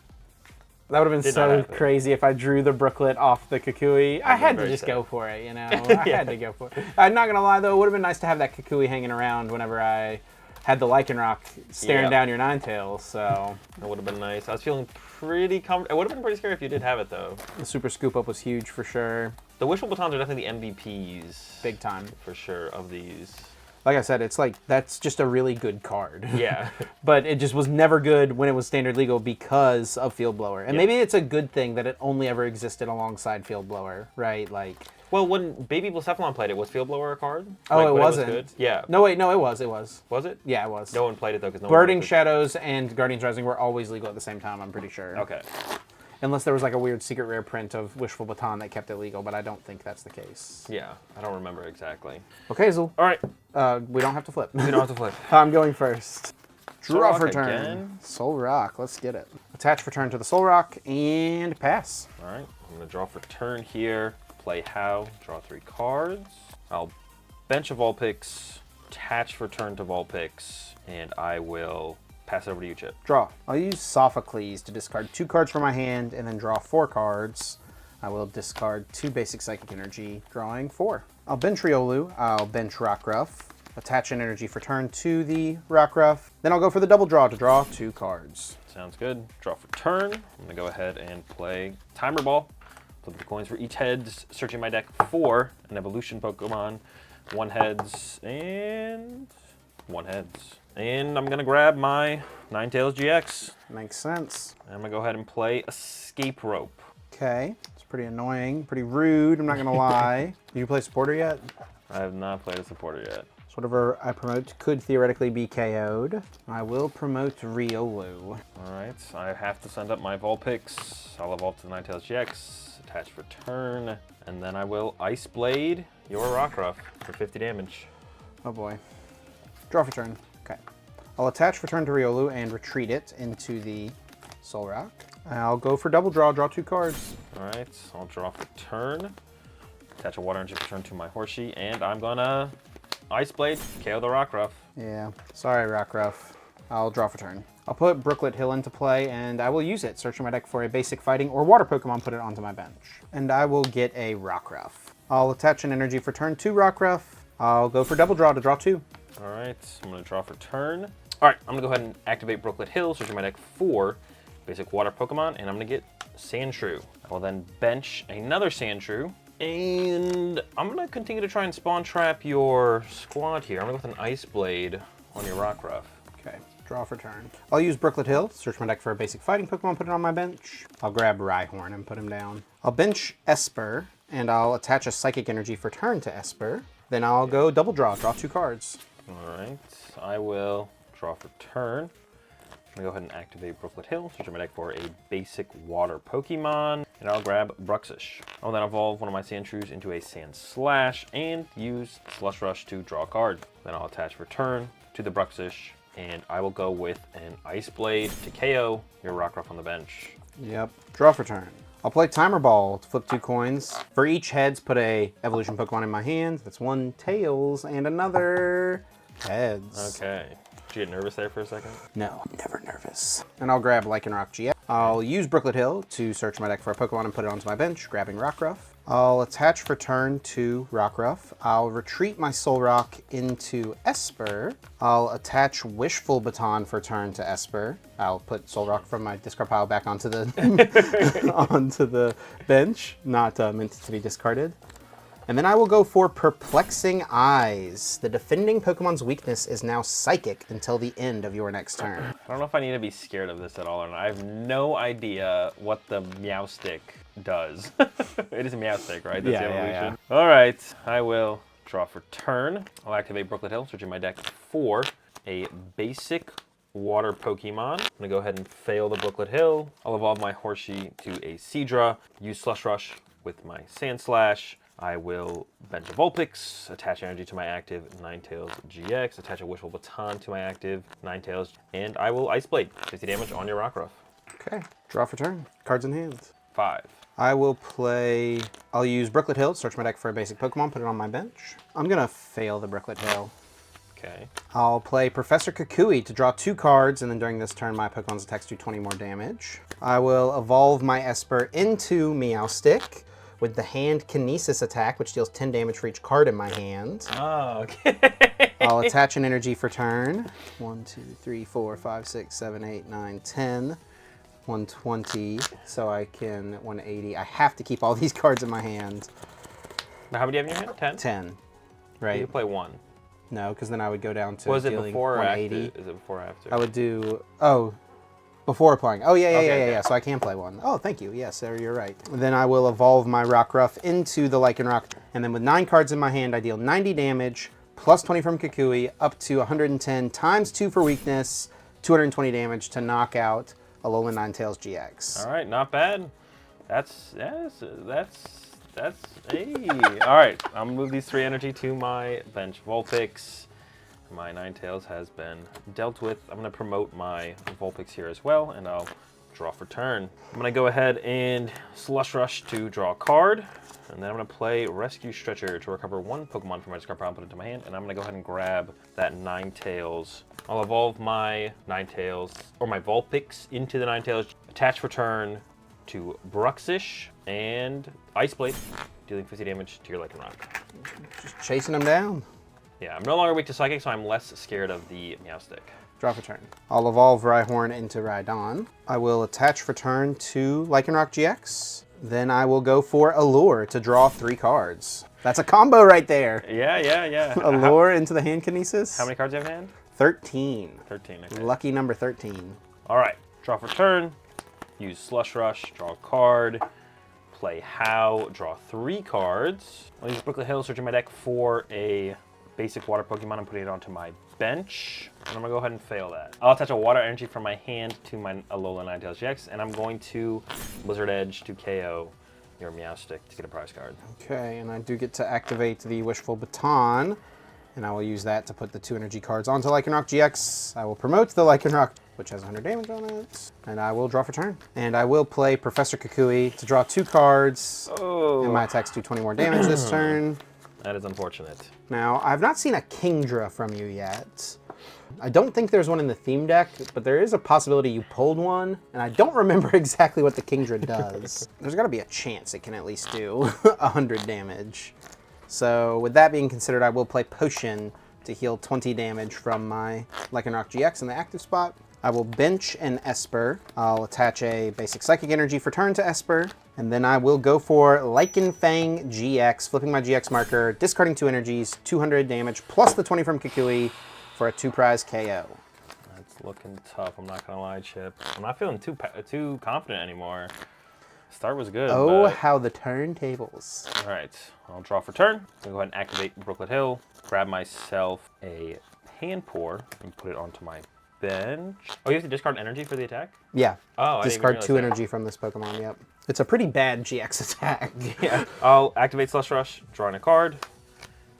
That would have been so crazy if I drew the Brooklet off the Kukui. I had to just go for it, you know? I had to go for it. I'm not going to lie, though. It would have been nice to have that Kukui hanging around whenever I had the Lycanroc staring down your Ninetales, so. That would have been nice. I was feeling pretty comfortable. It would have been pretty scary if you did have it, though. The Super Scoop Up was huge for sure. The Wishful Batons are definitely the MVPs. Big time. For sure, of these. Like I said, it's like, that's just a really good card. Yeah. But it just was never good when it was standard legal because of Field Blower. And maybe it's a good thing that it only ever existed alongside Field Blower, right? Like. Well, when Baby Blacephalon played it, was Field Blower a card? Oh, like, it wasn't. It was good? Yeah. No, wait, no, it was. It was. Was it? Yeah, it was. No one played it, though, because no Birding one Shadows and Guardians Rising were always legal at the same time, I'm pretty sure. Okay. Unless there was like a weird secret rare print of Wishful Baton that kept it legal, but I don't think that's the case. Yeah, I don't remember exactly. Okay, Azul. All right. We don't have to flip. We don't have to flip. I'm going first. Draw for turn. Again. Soul Rock, let's get it. Attach for turn to the Soul Rock and pass. All right, I'm gonna draw for turn here. Play how, draw 3 cards. I'll bench a Vulpix, attach for turn to Vulpix, and I will pass it over to you, Chip. Draw. I'll use Sophocles to discard 2 cards from my hand and then draw 4 cards. I will discard 2 basic Psychic Energy, drawing 4. I'll bench Riolu, I'll bench Rockruff, attach an energy for turn to the Rockruff, then I'll go for the double draw to draw 2 cards. Sounds good. Draw for turn. I'm gonna go ahead and play Timer Ball. Flip the coins for each heads, searching my deck for an evolution Pokemon, 1 heads, and 1 heads. And I'm gonna grab my Ninetales GX. Makes sense. I'm gonna go ahead and play Escape Rope. Okay, it's pretty annoying, pretty rude, I'm not gonna lie. Did you play Supporter yet? I have not played a supporter yet. So whatever I promote could theoretically be KO'd. I will promote Riolu. All right, I have to send up my Vulpix. I'll evolve to the Ninetales GX, attach for turn, and then I will Ice Blade your Rockruff for 50 damage. Oh boy. Draw for turn. Okay. I'll attach for turn to Riolu and retreat it into the Soul Rock. I'll go for double draw, draw 2 cards. All right, I'll draw for turn, attach a Water Energy for turn to my Horsey, and I'm gonna Ice Blade, KO the Rockruff. Yeah, sorry Rockruff. I'll draw for turn. I'll put Brooklet Hill into play, and I will use it. Searching my deck for a basic fighting or water Pokemon, put it onto my bench. And I will get a Rockruff. I'll attach an energy for turn to Rockruff. I'll go for double draw to draw 2. All right, I'm gonna draw for turn. All right, I'm gonna go ahead and activate Brooklet Hill, searching my deck for basic water Pokemon, and I'm gonna get Sandshrew. I will then bench another Sandshrew, and I'm gonna continue to try and spawn trap your squad here. I'm gonna go with an Ice Blade on your Rockruff. Okay, draw for turn. I'll use Brooklet Hill, search my deck for a basic fighting Pokemon, put it on my bench. I'll grab Rhyhorn and put him down. I'll bench Esper, and I'll attach a Psychic Energy for turn to Esper. Then I'll go double draw 2 cards. All right, I will draw for turn. I'm gonna go ahead and activate Brooklet Hill, search my deck for a basic water Pokemon, and I'll grab Bruxish. I'll then evolve one of my Sandshrews into a Sandslash and use Slush Rush to draw a card. Then I'll attach for turn to the Bruxish, and I will go with an Ice Blade to KO your Rockruff on the bench. Yep, draw for turn. I'll play Timer Ball to flip 2 coins. For each heads, put a evolution Pokemon in my hand. That's 1 Tails and another heads. Okay. Did you get nervous there for a second? No, I'm never nervous. And I'll grab Lycanroc GX. I'll use Brooklet Hill to search my deck for a Pokemon and put it onto my bench, grabbing Rockruff. I'll attach for turn to Rockruff. I'll retreat my Soul Rock into Esper. I'll attach Wishful Baton for turn to Esper. I'll put Soul Rock from my discard pile back onto the onto the bench, not meant to be discarded. And then I will go for Perplexing Eyes. The defending Pokemon's weakness is now Psychic until the end of your next turn. I don't know if I need to be scared of this at all or not. I have no idea what the Meowstick does. It is a Meowstick, right? That's the evolution. Yeah. All right, I will draw for turn. I'll activate Brooklet Hill, searching my deck for a basic water Pokemon. I'm gonna go ahead and fail the Brooklet Hill. I'll evolve my Horsey to a Seadra, use Slush Rush with my Sand Slash. I will bench a Vulpix, attach energy to my active Ninetales GX, attach a Wishful Baton to my active Ninetales, and I will Ice Blade, 50 damage on your Rockruff. Okay, draw for turn. Cards in hand. 5. I will play, I'll use Brooklet Hill, search my deck for a basic Pokemon, put it on my bench. I'm gonna fail the Brooklet Hill. Okay. I'll play Professor Kukui to draw 2 cards, and then during this turn, my Pokemon's attacks do 20 more damage. I will evolve my Esper into Meowstick with the Hand Kinesis attack, which deals 10 damage for each card in my hand. Oh, okay. I'll attach an energy for turn. 1, 2, 3, 4, 5, 6, 7, 8, 9, 10. 120, so I can 180. I have to keep all these cards in my hand. Now, how many do you have in your hand? 10? 10, right? You play 1. No, because then I would go down to Was it dealing before or 180. after? Is it before or after? I would do, oh, before applying. Oh, yeah, Okay. so I can play 1. Oh, thank you. Yes, there you're right. Then I will evolve my Rockruff into the Lycanroc, and then with 9 cards in my hand, I deal 90 damage, plus 20 from Kukui, up to 110, times 2 for weakness, 220 damage to knock out Alolan Ninetales GX. All right, not bad. That's hey. All right, I'm gonna move these 3 energy to my bench. Vulpix. My Ninetales has been dealt with. I'm gonna promote my Vulpix here as well, and I'll draw for turn. I'm gonna go ahead and Slush Rush to draw a card, and then I'm gonna play Rescue Stretcher to recover 1 Pokemon from my discard pile and put it into my hand, and I'm gonna go ahead and grab that Ninetales. I'll evolve my Ninetales, or my Vulpix, into the Ninetales, attach for turn to Bruxish, and Ice Blade, dealing 50 damage to your Lycanroc. Just chasing them down. Yeah, I'm no longer weak to Psychic, so I'm less scared of the Meowstick. Draw for turn. I'll evolve Rhyhorn into Rhydon. I will attach for turn to Lycanroc GX. Then I will go for Allure to draw 3 cards. That's a combo right there. Yeah. Allure into the Hand Kinesis. How many cards do you have in hand? 13. 13, okay. Lucky number 13. All right, draw for turn, use Slush Rush, draw a card, play How, draw 3 cards. I'll use Brooklet Hill, searching my deck for a basic water Pokemon and putting it onto my bench. And I'm gonna go ahead and fail that. I'll attach a water energy from my hand to my Alolan Ninetales GX, and I'm going to Blizzard Edge to KO your Meowstick to get a prize card. Okay, and I do get to activate the Wishful Baton, and I will use that to put the 2 energy cards onto Lycanroc GX. I will promote the Lycanroc, which has 100 damage on it, and I will draw for turn. And I will play Professor Kukui to draw 2 cards, and my attacks do 20 more damage this turn. That is unfortunate. Now, I've not seen a Kingdra from you yet. I don't think there's one in the theme deck, but there is a possibility you pulled one, and I don't remember exactly what the Kingdra does. There's got to be a chance it can at least do 100 damage. So with that being considered, I will play Potion to heal 20 damage from my Lycanroc GX in the active spot. I will bench an Esper. I'll attach a basic Psychic Energy for turn to Esper, and then I will go for Lycanfang GX, flipping my GX marker, discarding 2 energies, 200 damage, plus the 20 from Kukui for a 2-prize KO. That's looking tough, I'm not gonna lie, Chip. I'm not feeling too confident anymore. Start was good. Oh, but... how the turntables. All right, I'll draw for turn. I'll go ahead and activate Brooklet Hill, grab myself a Panpour, and put it onto my bench. Oh, you have to discard energy for the attack? Yeah. Oh, I discard didn't 2 even energy from this Pokemon, yep. It's a pretty bad GX attack. Yeah. I'll activate Slush Rush, drawing a card,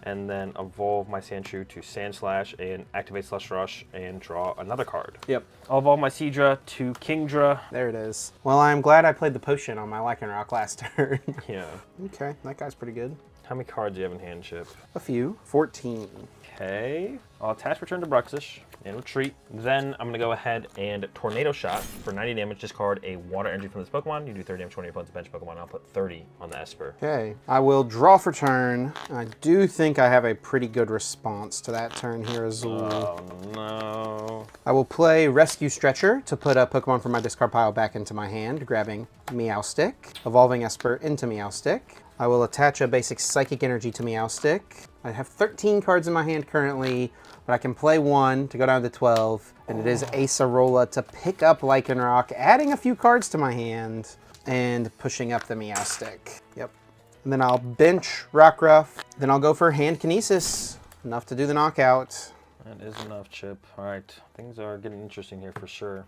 and then evolve my Sandshrew to Sand Slash and activate Slush Rush and draw another card. Yep. I'll evolve my Seadra to Kingdra. There it is. Well, I'm glad I played the potion on my Lycanroc last turn. Yeah. Okay, that guy's pretty good. How many cards do you have in hand, Chip? A few. 14. Okay. I'll attach Return to Bruxish and retreat. Then I'm going to go ahead and Tornado Shot for 90 damage. Discard a water energy from this Pokemon. You do 30 damage to one of your opponent's bench Pokemon. I'll put 30 on the Esper. Okay. I will draw for turn. I do think I have a pretty good response to that turn here, Azul. Oh, no. I will play Rescue Stretcher to put a Pokemon from my discard pile back into my hand, grabbing Meowstick, evolving Esper into Meowstick. I will attach a basic Psychic Energy to Meowstic. I have 13 cards in my hand currently, but I can play one to go down to 12, and it is Acerola to pick up Lycanroc, adding a few cards to my hand, and pushing up the Meowstic. Yep. And then I'll bench Rockruff, then I'll go for Hand Kinesis, enough to do the knockout. That is enough, Chip. All right, things are getting interesting here for sure.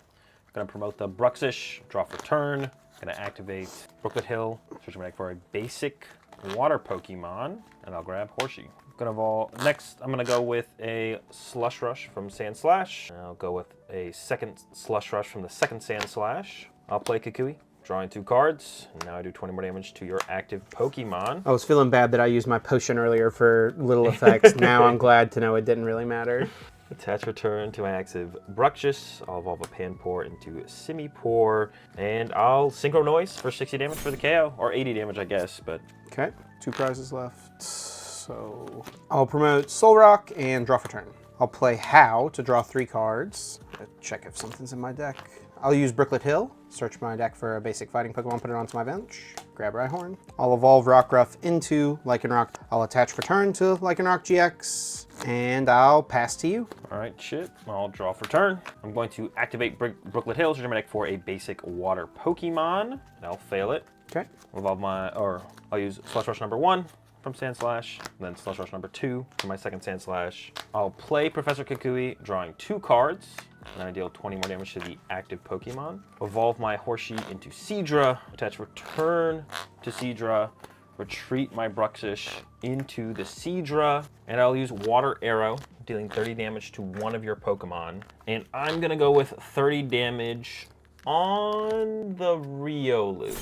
Gonna promote the Bruxish, draw for turn. Gonna activate Brooklet Hill, search my deck for a basic water Pokemon, and I'll grab Horsey. Gonna evolve. Next, I'm gonna go with a Slush Rush from Sand Slash. I'll go with a second Slush Rush from the second Sand Slash. I'll play Kukui, drawing 2 cards. And now I do 20 more damage to your active Pokemon. I was feeling bad that I used my potion earlier for little effects. Now I'm glad to know it didn't really matter. Attach return to my active Bruxish. I'll evolve a Panpour into Simipour, and I'll Synchro Noise for 60 damage for the KO, or 80 damage, I guess. But okay, 2 prizes left. So I'll promote Solrock and draw for turn. I'll play How to draw 3 cards. Check if something's in my deck. I'll use Brooklet Hill, search my deck for a basic fighting Pokemon, put it onto my bench, grab Rhyhorn. I'll evolve Rockruff into Lycanroc. I'll attach return to Lycanroc GX, and I'll pass to you. All right, Chip, I'll draw for turn. I'm going to activate Brooklet Hill, search my deck for a basic water Pokemon, and I'll fail it. Okay. I'll use Slush Rush number 1 from Sand Slash, and then Slush Rush number 2 from my second Sand Slash. I'll play Professor Kukui, drawing 2 cards, and then I deal 20 more damage to the active Pokemon. Evolve my Horsey into Seadra, attach return to Seadra, retreat my Bruxish into the Seadra, and I'll use Water Arrow, dealing 30 damage to one of your Pokemon. And I'm gonna go with 30 damage on the Riolu.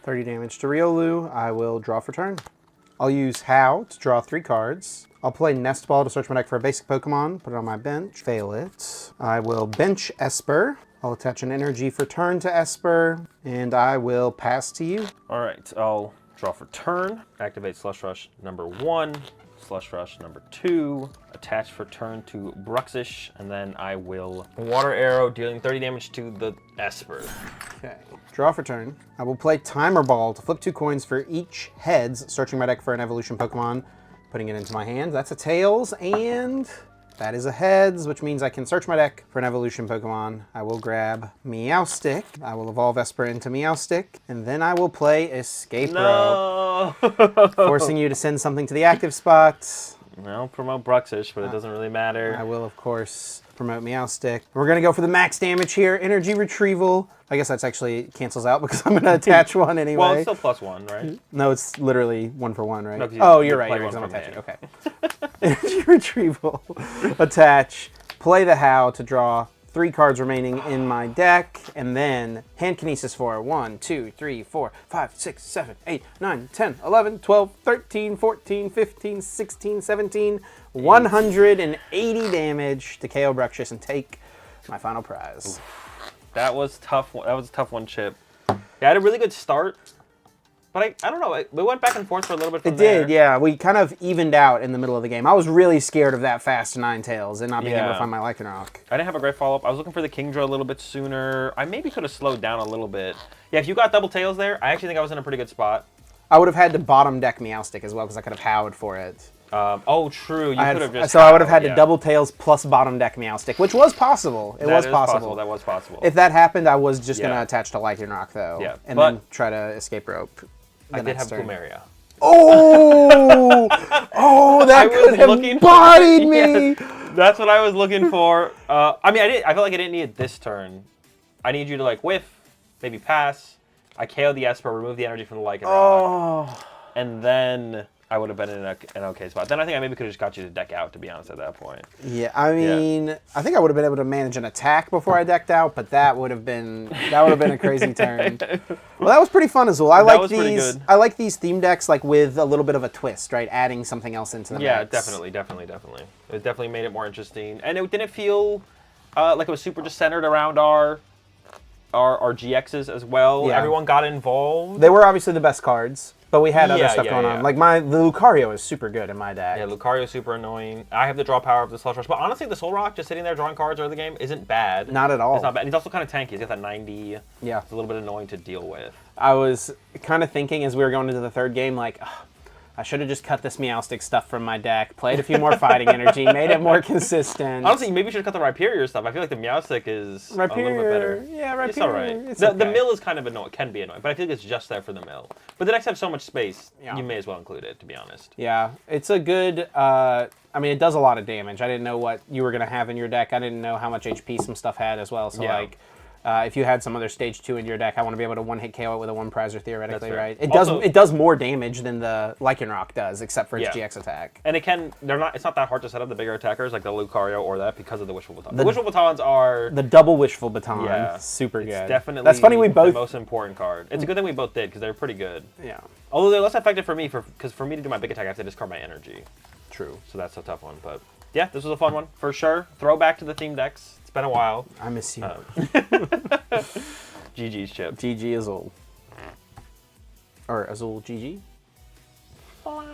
30 damage to Riolu. I will draw for turn. I'll use How to draw 3 cards. I'll play Nest Ball to search my deck for a basic Pokemon, put it on my bench, fail it. I will bench Esper. I'll attach an energy for turn to Esper, and I will pass to you. All right, I'll draw for turn, activate Slush Rush number 1, Slush Rush number 2, attach for turn to Bruxish, and then I will Water Arrow, dealing 30 damage to the Esper. Okay, draw for turn. I will play Timer Ball to flip 2 coins for each heads, searching my deck for an evolution Pokemon, putting it into my hand. That's a Tails, and that is a Heads, which means I can search my deck for an evolution Pokemon. I will grab Meowstic. I will evolve Esper into Meowstic, and then I will play Escape Rope, forcing you to send something to the active spot. I'll promote Bruxish, but it doesn't really matter. I will, of course, promote Meowstic. We're going to go for the max damage here. Energy Retrieval. I guess that's actually cancels out because I'm going to attach one anyway. Well, it's still +1, right? No, it's literally 1 for 1, right? No, oh, you're right. play You're one right. I'm from attaching. Okay. Energy Retrieval. Attach. Play the How to draw 3 cards remaining in my deck, and then Hand Kinesis for 1, 2, 3, 4, 5, 6, 7, 8, 9, 10, 11, 12, 13, 14, 15, 16, 17, 180 damage to KO Bruxish and take my final prize. That was tough. That was a tough one, Chip. Yeah, I had a really good start, but I don't know. We went back and forth for a little bit from there. It did, yeah. We kind of evened out in the middle of the game. I was really scared of that fast Ninetales and not being able to find my Lycanroc. I didn't have a great follow-up. I was looking for the Kingdra a little bit sooner. I maybe could have slowed down a little bit. Yeah, if you got double tails there, I actually think I was in a pretty good spot. I would have had to bottom deck Meowstic as well because I could have howled for it. Oh, true. You could have just. So I would have had to double tails plus bottom deck Meowstic, which was possible. It was possible. That was possible. If that happened, I was just going to attach to Lycanroc, though. Yeah. And then try to escape rope. I did have Plumeria. Oh! Oh, that could have bodied me! Yes, that's what I was looking for. I mean, I felt like I didn't need it this turn. I need you to, like, whiff, maybe pass. I KO the Esper, remove the energy from the Lycanroc. Oh. And then I would have been in an okay spot. Then I think I maybe could have just got you to deck out, to be honest, at that point. Yeah, I mean, I think I would have been able to manage an attack before I decked out, but that would have been a crazy turn. Well, that was pretty fun, Azul. I like these theme decks like with a little bit of a twist, right? Adding something else into the mix. Definitely. It definitely made it more interesting, and it didn't feel like it was super just centered around our GXs as well. Yeah. Everyone got involved. They were obviously the best cards, but we had other Yeah, stuff yeah, going yeah. on. Like the Lucario is super good in my deck. Yeah, Lucario's super annoying. I have the draw power of the Slush Rush, but honestly, the Soul Rock just sitting there drawing cards early game isn't bad. Not at all. It's not bad. And he's also kind of tanky. He's got that 90. Yeah. It's a little bit annoying to deal with. I was kind of thinking as we were going into the third game, like, ugh, I should have just cut this Meowstic stuff from my deck, played a few more fighting energy, made it more consistent. Honestly, maybe you should cut the Rhyperior stuff. I feel like the Meowstic is a little bit better. Yeah, Rhyperior. It's all right. It's The okay. mill is kind of annoying, can be annoying, but I feel like it's just there for the mill. But the decks have so much space, Yeah. you may as well include it, to be honest. Yeah, it's a good. I mean, it does a lot of damage. I didn't know what you were gonna have in your deck. I didn't know how much HP some stuff had as well. So Yeah. like, if you had some other stage 2 in your deck, I want to be able to one-hit KO it with a one prizer theoretically, fair. right? It Also- does more damage than the Lycanroc does, except for its Yeah. GX attack. And it's not that hard to set up the bigger attackers like the Lucario or that because of the Wishful Baton. The Wishful Batons are The double Wishful Baton, yeah, super it's good. definitely That's funny. We the both most important card. It's a good thing we both did because they're pretty good. yeah, Although they're less effective for me because for me to do my big attack I have to discard my energy. true. So that's a tough one. But yeah, this was a fun one for sure. Throwback to the theme decks. It's been a while. I miss you. GG's Chip. GG Azul. Or Azul GG? Fly.